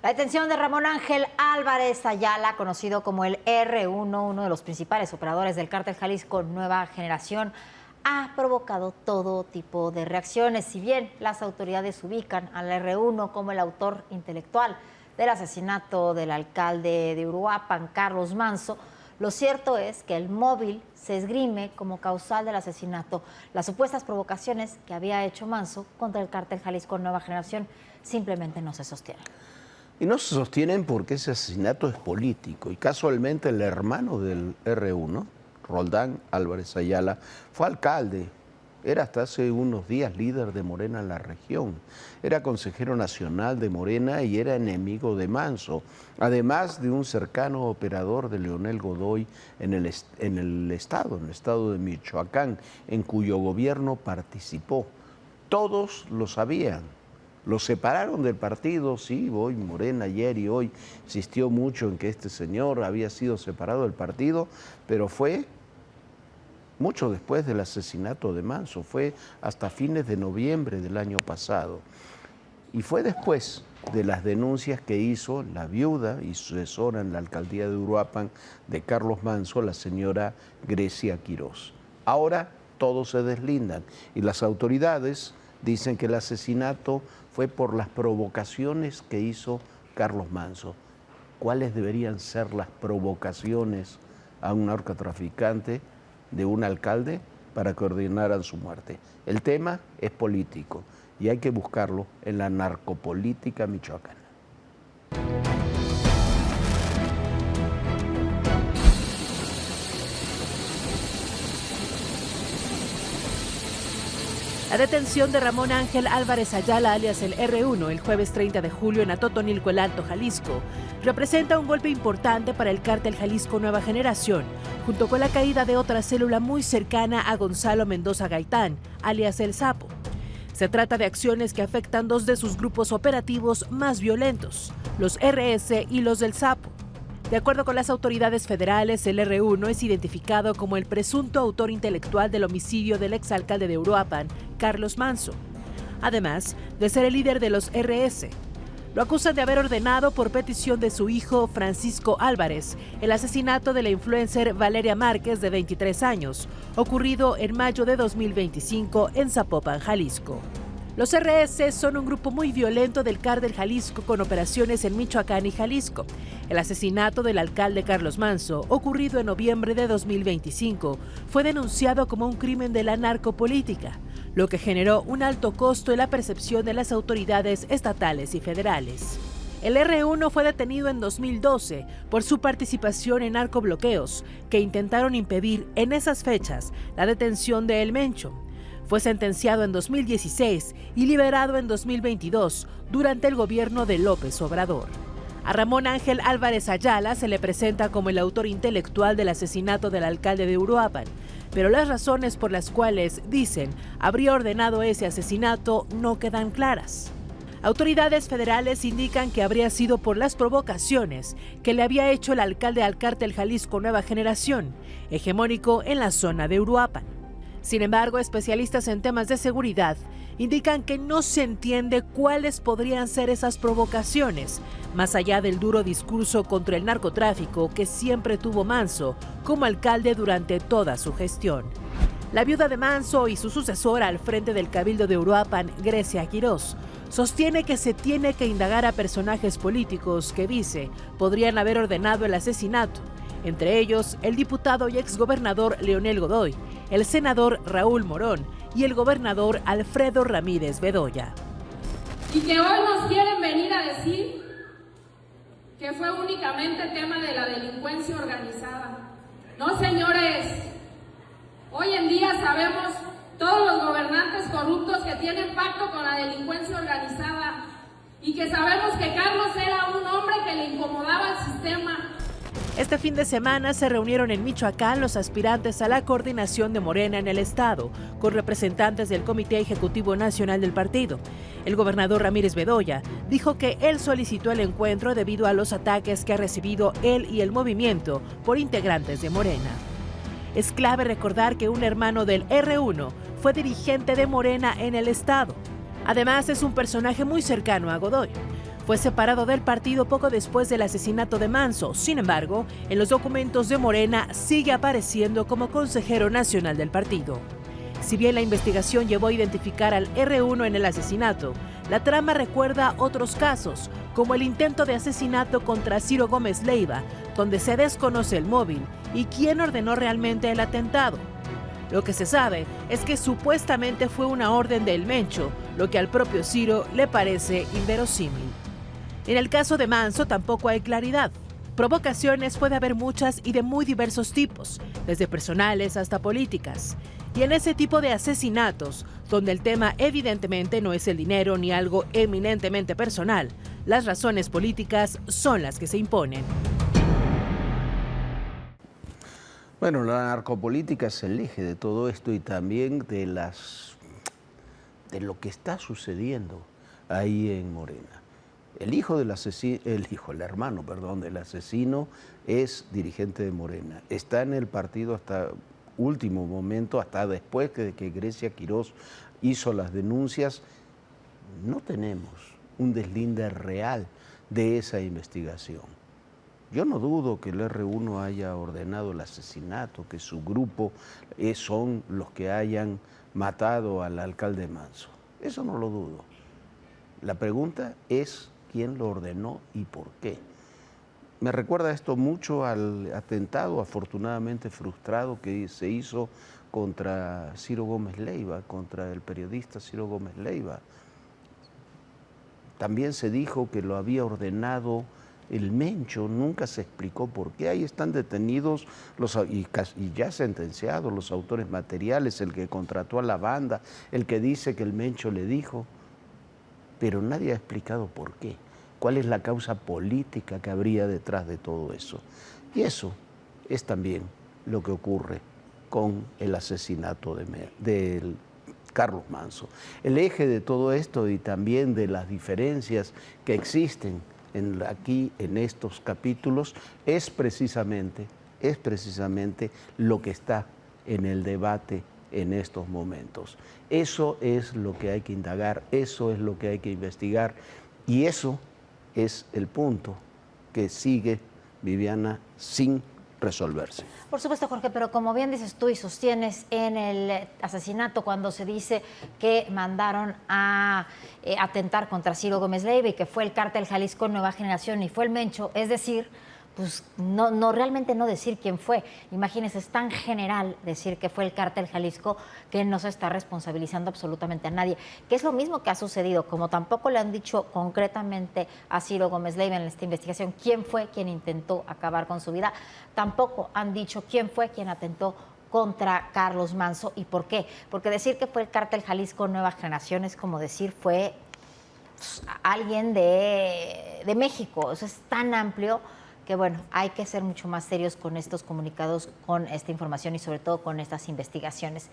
La detención de Ramón Ángel Álvarez Ayala, conocido como el R1, uno de los principales operadores del cártel Jalisco Nueva Generación, ha provocado todo tipo de reacciones. Si bien las autoridades ubican al R1 como el autor intelectual del asesinato del alcalde de Uruapan, Carlos Manzo, lo cierto es que el móvil se esgrime como causal del asesinato. Las supuestas provocaciones que había hecho Manzo contra el cártel Jalisco Nueva Generación simplemente no se sostienen. Y no se sostienen porque ese asesinato es político. Y casualmente el hermano del R1, Roldán Álvarez Ayala, fue alcalde. Era hasta hace unos días líder de Morena en la región. Era consejero nacional de Morena y era enemigo de Manzo. Además de un cercano operador de Leonel Godoy en el estado de Michoacán, en cuyo gobierno participó. Todos lo sabían. Lo separaron del partido, sí, hoy Morena ayer y hoy insistió mucho en que este señor había sido separado del partido, pero fue mucho después del asesinato de Manzo, fue hasta fines de noviembre del año pasado. Y fue después de las denuncias que hizo la viuda y sucesora en la alcaldía de Uruapan de Carlos Manzo, la señora Grecia Quirós. Ahora todos se deslindan y las autoridades dicen que el asesinato fue por las provocaciones que hizo Carlos Manzo. ¿Cuáles deberían ser las provocaciones a un narcotraficante de un alcalde para que ordenaran su muerte? El tema es político y hay que buscarlo en la narcopolítica michoacana. La detención de Ramón Ángel Álvarez Ayala, alias el R1, el jueves 30 de julio en Atotonilco, el Alto, Jalisco, representa un golpe importante para el cártel Jalisco Nueva Generación, junto con la caída de otra célula muy cercana a Gonzalo Mendoza Gaitán, alias El Sapo. Se trata de acciones que afectan dos de sus grupos operativos más violentos, los RS y los del Sapo. De acuerdo con las autoridades federales, el R1 es identificado como el presunto autor intelectual del homicidio del exalcalde de Uruapan, Carlos Manzo, además de ser el líder de los RS. Lo acusan de haber ordenado, por petición de su hijo Francisco Álvarez, el asesinato de la influencer Valeria Márquez, de 23 años, ocurrido en mayo de 2025 en Zapopan, Jalisco. Los RS son un grupo muy violento del cártel Jalisco con operaciones en Michoacán y Jalisco. El asesinato del alcalde Carlos Manzo, ocurrido en noviembre de 2025, fue denunciado como un crimen de la narcopolítica, lo que generó un alto costo en la percepción de las autoridades estatales y federales. El R1 fue detenido en 2012 por su participación en narcobloqueos que intentaron impedir en esas fechas la detención de El Mencho. Fue sentenciado en 2016 y liberado en 2022 durante el gobierno de López Obrador. A Ramón Ángel Álvarez Ayala se le presenta como el autor intelectual del asesinato del alcalde de Uruapan, pero las razones por las cuales, dicen, habría ordenado ese asesinato no quedan claras. Autoridades federales indican que habría sido por las provocaciones que le había hecho el alcalde al cártel Jalisco Nueva Generación, hegemónico en la zona de Uruapan. Sin embargo, especialistas en temas de seguridad indican que no se entiende cuáles podrían ser esas provocaciones, más allá del duro discurso contra el narcotráfico que siempre tuvo Manzo como alcalde durante toda su gestión. La viuda de Manzo y su sucesora al frente del Cabildo de Uruapan, Grecia Quirós, sostiene que se tiene que indagar a personajes políticos que, dice, podrían haber ordenado el asesinato, entre ellos el diputado y exgobernador Leonel Godoy, el senador Raúl Morón y el gobernador Alfredo Ramírez Bedoya. Y que hoy nos quieren venir a decir que fue únicamente tema de la delincuencia organizada. No, señores, hoy en día sabemos todos los gobernantes corruptos que tienen pacto con la delincuencia organizada y que sabemos que Carlos era un hombre que le incomodaba al sistema. Este fin de semana se reunieron en Michoacán los aspirantes a la coordinación de Morena en el estado, con representantes del Comité Ejecutivo Nacional del partido. El gobernador Ramírez Bedoya dijo que él solicitó el encuentro debido a los ataques que ha recibido él y el movimiento por integrantes de Morena. Es clave recordar que un hermano del R1 fue dirigente de Morena en el estado. Además, es un personaje muy cercano a Godoy. Fue separado del partido poco después del asesinato de Manso. Sin embargo, en los documentos de Morena sigue apareciendo como consejero nacional del partido. Si bien la investigación llevó a identificar al R1 en el asesinato, la trama recuerda otros casos, como el intento de asesinato contra Ciro Gómez Leiva, donde se desconoce el móvil y quién ordenó realmente el atentado. Lo que se sabe es que supuestamente fue una orden del Mencho, lo que al propio Ciro le parece inverosímil. En el caso de Manso tampoco hay claridad. Provocaciones puede haber muchas y de muy diversos tipos, desde personales hasta políticas. Y en ese tipo de asesinatos, donde el tema evidentemente no es el dinero ni algo eminentemente personal, las razones políticas son las que se imponen. Bueno, la narcopolítica es el eje de todo esto y también de lo que está sucediendo ahí en Morena. El hermano del asesino es dirigente de Morena. Está en el partido hasta último momento, hasta después de que Grecia Quirós hizo las denuncias. No tenemos un deslinde real de esa investigación. Yo no dudo que el R1 haya ordenado el asesinato, que su grupo son los que hayan matado al alcalde Manso. Eso no lo dudo. La pregunta es quién lo ordenó y por qué. Me recuerda esto mucho al atentado afortunadamente frustrado que se hizo contra Ciro Gómez Leiva, contra el periodista Ciro Gómez Leiva. También se dijo que lo había ordenado el Mencho, nunca se explicó por qué. Ahí están detenidos y ya sentenciados los autores materiales, el que contrató a la banda, el que dice que el Mencho le dijo, pero nadie ha explicado por qué. ¿Cuál es la causa política que habría detrás de todo eso? Y eso es también lo que ocurre con el asesinato de Carlos Manso. El eje de todo esto y también de las diferencias que existen aquí en estos capítulos es precisamente lo que está en el debate en estos momentos. Eso es lo que hay que indagar, eso es lo que hay que investigar y eso es el punto que sigue, Viviana, sin resolverse. Por supuesto, Jorge, pero como bien dices tú y sostienes en el asesinato, cuando se dice que mandaron a atentar contra Ciro Gómez Leiva y que fue el Cártel Jalisco Nueva Generación y fue el Mencho, es decir, pues realmente no decir quién fue. Imagínense, es tan general decir que fue el Cártel Jalisco que no se está responsabilizando absolutamente a nadie, que es lo mismo que ha sucedido, como tampoco le han dicho concretamente a Ciro Gómez Leiva en esta investigación quién fue quien intentó acabar con su vida, tampoco han dicho quién fue quien atentó contra Carlos Manso y por qué. Porque decir que fue el Cártel Jalisco Nueva Generación es como decir fue alguien de México. Eso es tan amplio que bueno, hay que ser mucho más serios con estos comunicados, con esta información y sobre todo con estas investigaciones.